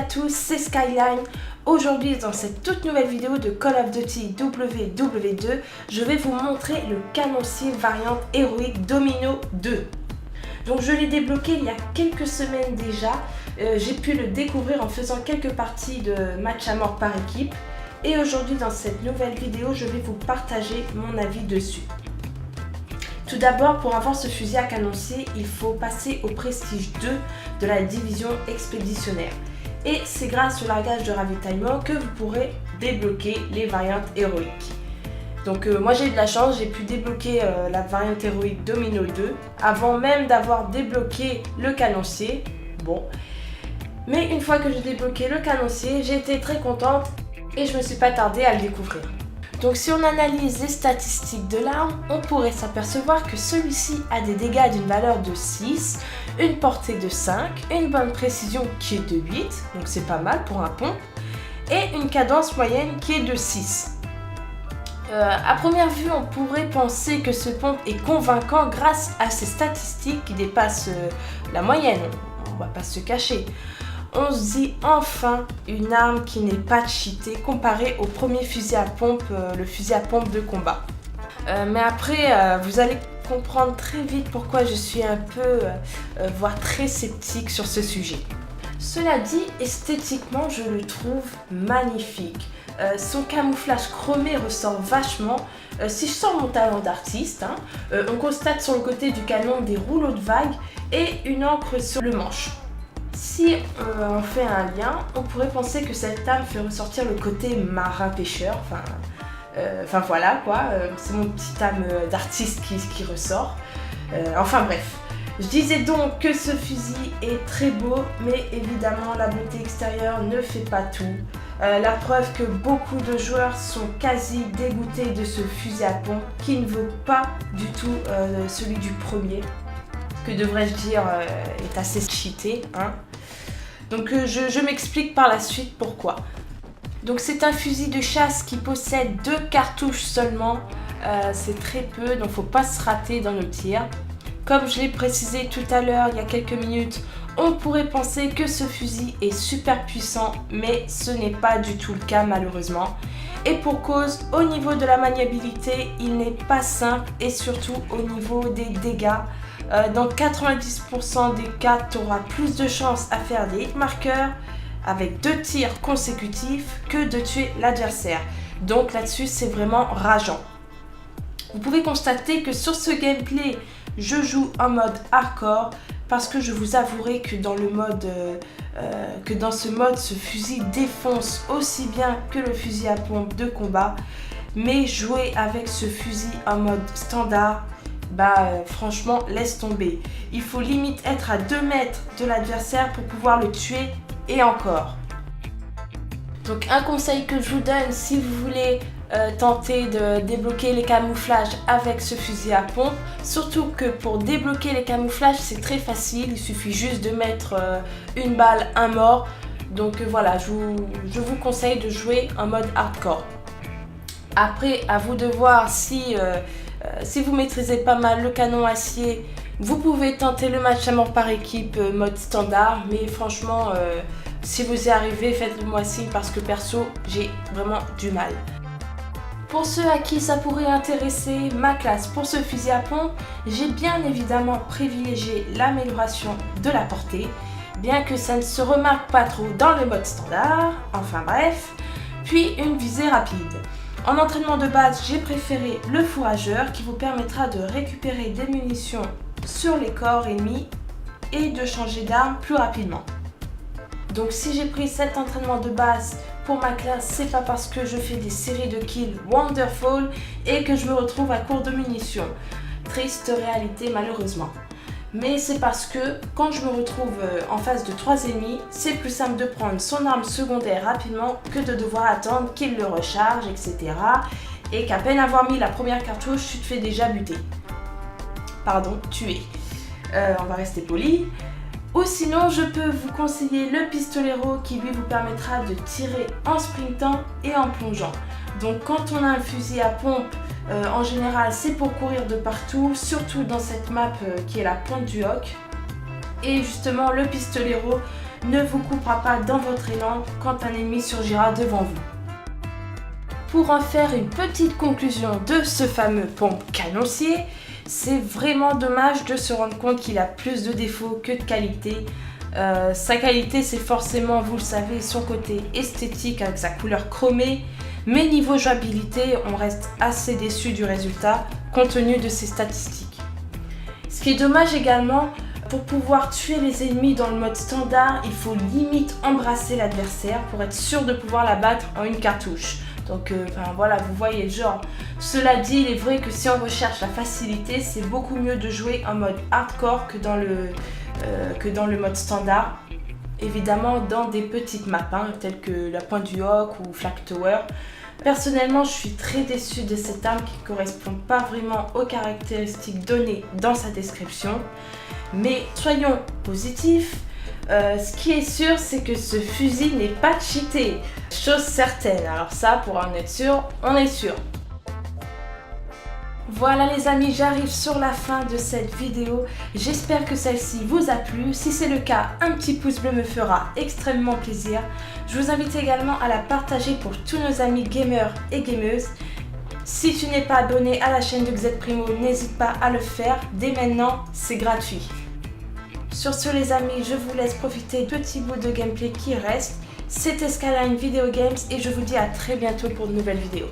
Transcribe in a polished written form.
tous, c'est Skyline. Aujourd'hui, dans cette toute nouvelle vidéo de Call of Duty WW2, je vais vous montrer le canoncier variante héroïque Domino 2. Donc je l'ai débloqué il y a quelques semaines déjà. J'ai pu le découvrir en faisant quelques parties de match à mort par équipe. Et aujourd'hui, dans cette nouvelle vidéo, je vais vous partager mon avis dessus. Tout d'abord, pour avoir ce fusil à canoncier, il faut passer au prestige 2 de la division expéditionnaire. Et c'est grâce au largage de ravitaillement que vous pourrez débloquer les variantes héroïques. Donc moi j'ai eu de la chance, j'ai pu débloquer la variante héroïque Domino 2 avant même d'avoir débloqué le canoncier. Bon, mais une fois que j'ai débloqué le canoncier, j'ai été très contente et je me suis pas tardée à le découvrir. Donc si on analyse les statistiques de l'arme, on pourrait s'apercevoir que celui-ci a des dégâts d'une valeur de 6, une portée de 5, une bonne précision qui est de 8, donc c'est pas mal pour un pompe, et une cadence moyenne qui est de 6. À première vue, on pourrait penser que ce pompe est convaincant grâce à ses statistiques qui dépassent la moyenne, on va pas se cacher. On se dit enfin une arme qui n'est pas cheatée comparée au premier fusil à pompe, le fusil à pompe de combat. Mais après, vous allez comprendre très vite pourquoi je suis un peu, voire très sceptique sur ce sujet. Cela dit, esthétiquement, je le trouve magnifique. Son camouflage chromé ressort vachement. Si je sors mon talent d'artiste, on constate sur le côté du canon des rouleaux de vagues et une encre sur le manche. Si on fait un lien, on pourrait penser que cette arme fait ressortir le côté marin-pêcheur, enfin voilà quoi, c'est mon petit âme d'artiste qui ressort. Enfin bref, je disais donc que ce fusil est très beau, mais évidemment la beauté extérieure ne fait pas tout. La preuve que beaucoup de joueurs sont quasi dégoûtés de ce fusil à pompe qui ne vaut pas du tout celui du premier. Que devrais-je dire, est assez cheaté. Donc je m'explique par la suite pourquoi. Donc c'est un fusil de chasse qui possède 2 cartouches seulement. C'est très peu, donc faut pas se rater dans nos tirs. Comme je l'ai précisé tout à l'heure, il y a quelques minutes, on pourrait penser que ce fusil est super puissant, mais ce n'est pas du tout le cas malheureusement. Et pour cause, au niveau de la maniabilité, il n'est pas simple et surtout au niveau des dégâts. Dans 90% des cas, tu auras plus de chances à faire des hitmarkers avec 2 tirs consécutifs que de tuer l'adversaire. Donc là-dessus, c'est vraiment rageant. Vous pouvez constater que sur ce gameplay, je joue en mode hardcore parce que je vous avouerai que dans ce mode, ce fusil défonce aussi bien que le fusil à pompe de combat. Mais jouer avec ce fusil en mode standard, franchement laisse tomber. Il faut limite être à 2 mètres de l'adversaire pour pouvoir le tuer et encore. Donc un conseil que je vous donne si vous voulez tenter de débloquer les camouflages avec ce fusil à pompe, surtout que pour débloquer les camouflages c'est très facile, il suffit juste de mettre une balle, un mort. Donc voilà, je vous conseille de jouer en mode hardcore. Après, à vous de voir si vous maîtrisez pas mal le canon acier, vous pouvez tenter le match à mort par équipe mode standard. Mais franchement, si vous y arrivez, faites-le moi signe parce que perso, j'ai vraiment du mal. Pour ceux à qui ça pourrait intéresser, ma classe pour ce fusil à pompe, j'ai bien évidemment privilégié l'amélioration de la portée, bien que ça ne se remarque pas trop dans le mode standard, enfin bref, puis une visée rapide. En entraînement de base, j'ai préféré le fourrageur qui vous permettra de récupérer des munitions sur les corps ennemis et de changer d'arme plus rapidement. Donc si j'ai pris cet entraînement de base pour ma classe, c'est pas parce que je fais des séries de kills wonderful et que je me retrouve à court de munitions. Triste réalité malheureusement. Mais c'est parce que quand je me retrouve en face de 3 ennemis, c'est plus simple de prendre son arme secondaire rapidement que de devoir attendre qu'il le recharge, etc. Et qu'à peine avoir mis la première cartouche, tu te fais déjà buter. Pardon, tuer. On va rester poli. Ou sinon, je peux vous conseiller le pistolero qui lui vous permettra de tirer en sprintant et en plongeant. Donc quand on a un fusil à pompe, en général c'est pour courir de partout, surtout dans cette map qui est la pointe du hoc. Et justement le pistolero ne vous coupera pas dans votre élan quand un ennemi surgira devant vous. Pour en faire une petite conclusion de ce fameux pompe canoncier, c'est vraiment dommage de se rendre compte qu'il a plus de défauts que de qualité. Sa qualité, c'est forcément, vous le savez, son côté esthétique avec sa couleur chromée, mais niveau jouabilité, on reste assez déçu du résultat compte tenu de ses statistiques. Ce qui est dommage également, pour pouvoir tuer les ennemis dans le mode standard, il faut limite embrasser l'adversaire pour être sûr de pouvoir la battre en une cartouche. Donc voilà, vous voyez le genre. Cela dit, il est vrai que si on recherche la facilité, c'est beaucoup mieux de jouer en mode hardcore que dans le mode standard. Évidemment dans des petites maps, telles que la Pointe du Hoc ou Flag Tower. Personnellement, je suis très déçue de cette arme qui ne correspond pas vraiment aux caractéristiques données dans sa description. Mais soyons positifs. Ce qui est sûr, c'est que ce fusil n'est pas cheaté, chose certaine. Alors ça, pour en être sûr, on est sûr. Voilà les amis, j'arrive sur la fin de cette vidéo. J'espère que celle-ci vous a plu. Si c'est le cas, un petit pouce bleu me fera extrêmement plaisir. Je vous invite également à la partager pour tous nos amis gamers et gameuses. Si tu n'es pas abonné à la chaîne de Xprimo, n'hésite pas à le faire. Dès maintenant, c'est gratuit. Sur ce les amis, je vous laisse profiter de petits bouts de gameplay qui restent. C'était Skyline Video Games et je vous dis à très bientôt pour de nouvelles vidéos.